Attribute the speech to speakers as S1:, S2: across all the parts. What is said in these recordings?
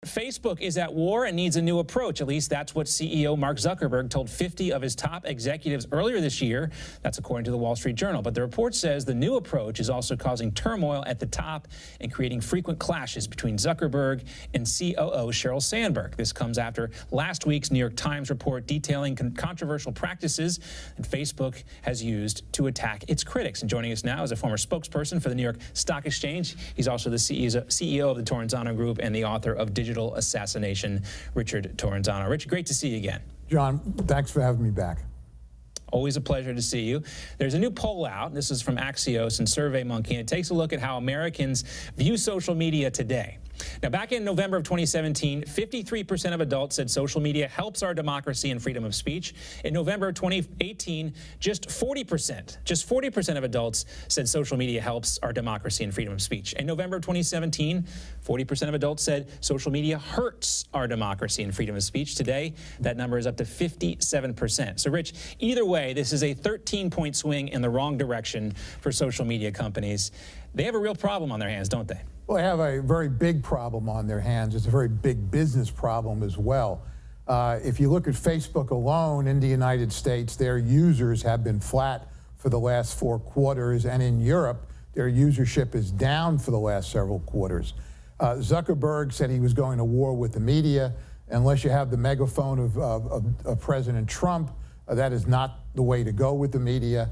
S1: Facebook is at war and needs a new approach. At least that's what CEO Mark Zuckerberg told 50 of his top executives earlier this year. That's according to the Wall Street Journal. But the report says the new approach is also causing turmoil at the top and creating frequent clashes between Zuckerberg and COO Sheryl Sandberg. This comes after last week's New York Times report detailing controversial practices that Facebook has used to attack its critics. And joining us now is a former spokesperson for the New York Stock Exchange. He's also the CEO of the Torrenzano Group and the author of Digital Assassination, Richard Torrenzano. Richard, great to see you again.
S2: John, thanks for having me back.
S1: Always a pleasure to see you. There's a new poll out. This is from Axios and SurveyMonkey, and it takes a look at how Americans view social media today. Now, back in November of 2017, 53% of adults said social media helps our democracy and freedom of speech. In November of 2018, just 40% of adults said social media helps our democracy and freedom of speech. In November of 2017, 40% of adults said social media hurts our democracy and freedom of speech. Today, that number is up to 57%. So, Rich, either way, this is a 13-point swing in the wrong direction for social media companies. They have a real problem on their hands, don't they?
S2: Well, they have a very big problem on their hands. It's a very big business problem as well. If you look at Facebook alone in the United States, their users have been flat for the last 4 quarters, and in Europe, their usership is down for the last several quarters. Zuckerberg said he was going to war with the media. Unless you have the megaphone of President Trump, that is not the way to go with the media.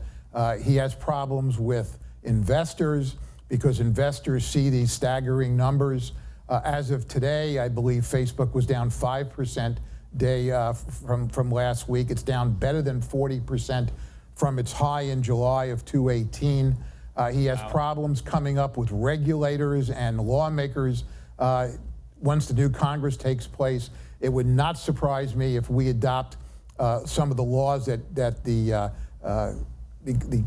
S2: He has problems with investors, because investors see these staggering numbers. As of today, I believe Facebook was down 5% from last week. It's down better than 40% from its high in July of 2018. He has problems coming up with regulators and lawmakers. Once the new Congress takes place, it would not surprise me if we adopt some of the laws that the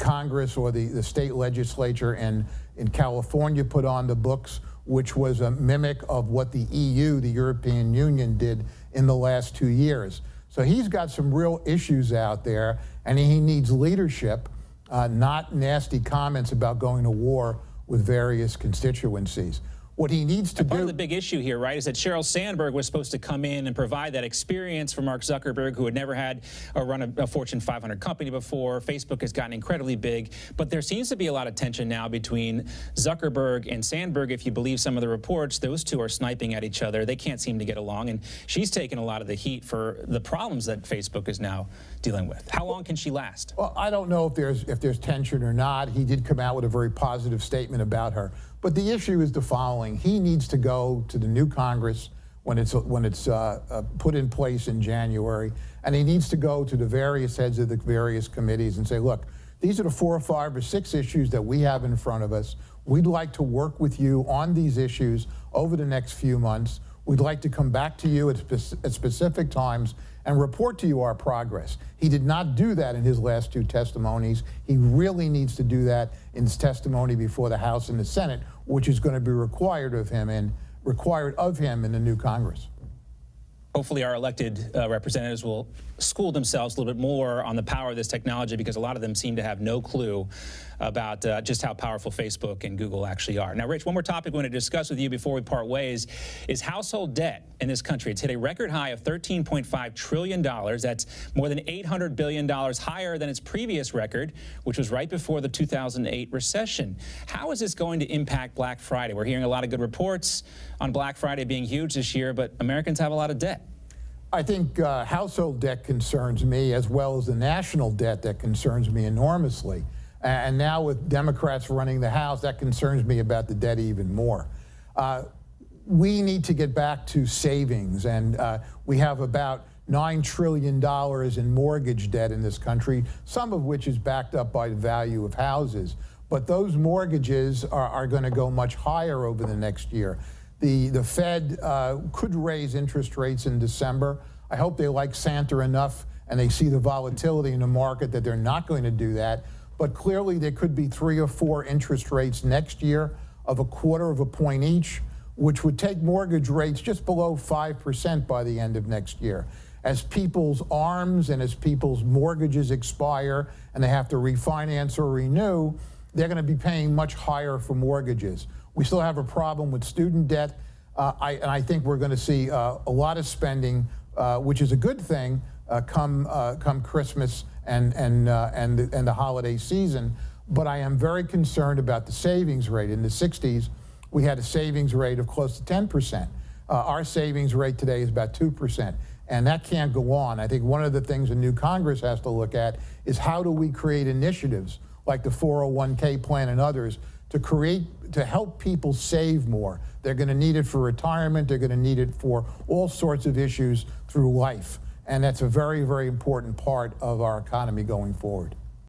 S2: Congress or the state legislature in California put on the books, which was a mimic of what the EU, the European Union, did in the last 2 years. So he's got some real issues out there, and he needs leadership, not nasty comments about going to war with various constituencies. What he needs to do...
S1: Part of the big issue here, right, is that Sheryl Sandberg was supposed to come in and provide that experience for Mark Zuckerberg, who had never had or run a Fortune 500 company before. Facebook has gotten incredibly big, but there seems to be a lot of tension now between Zuckerberg and Sandberg. If you believe some of the reports, those two are sniping at each other. They can't seem to get along, and she's taken a lot of the heat for the problems that Facebook is now dealing with. How long can she last?
S2: Well, I don't know if there's tension or not. He did come out with a very positive statement about her. But the issue is the following. He needs to go to the new Congress when it's put in place in January, and he needs to go to the various heads of the various committees and say, look, these are the 4 or 5 or 6 issues that we have in front of us. We'd like to work with you on these issues over the next few months. We'd like to come back to you at specific times and report to you our progress. He did not do that in his last 2 testimonies. He really needs to do that in his testimony before the House and the Senate, which is going to be required of him in the new Congress.
S1: Hopefully our elected representatives will school themselves a little bit more on the power of this technology, because a lot of them seem to have no clue about just how powerful Facebook and Google actually are. Now, Rich, one more topic we want to discuss with you before we part ways is household debt in this country. It's hit a record high of $13.5 trillion. That's more than $800 billion higher than its previous record, which was right before the 2008 recession. How is this going to impact Black Friday? We're hearing a lot of good reports on Black Friday being huge this year, but Americans have a lot of debt.
S2: I think household debt concerns me, as well as the national debt that concerns me enormously. And now with Democrats running the House, that concerns me about the debt even more. We need to get back to savings, and we have about $9 trillion in mortgage debt in this country, some of which is backed up by the value of houses. But those mortgages are going to go much higher over the next year. The Fed could raise interest rates in December. I hope they like Santa enough and they see the volatility in the market that they're not going to do that. But clearly there could be 3 or 4 interest rates next year of 1/4 of a point each, which would take mortgage rates just below 5% by the end of next year. As people's ARMs and as people's mortgages expire and they have to refinance or renew, they're going to be paying much higher for mortgages. We still have a problem with student debt. And I think we're going to see a lot of spending, which is a good thing, come Christmas and the holiday season. But I am very concerned about the savings rate. In the 60s, we had a savings rate of close to 10%. Our savings rate today is about 2%. And that can't go on. I think one of the things the new Congress has to look at is how do we create initiatives like the 401k plan and others to help people save more. They're going to need it for retirement. They're going to need it for all sorts of issues through life. And that's a very, very important part of our economy going forward.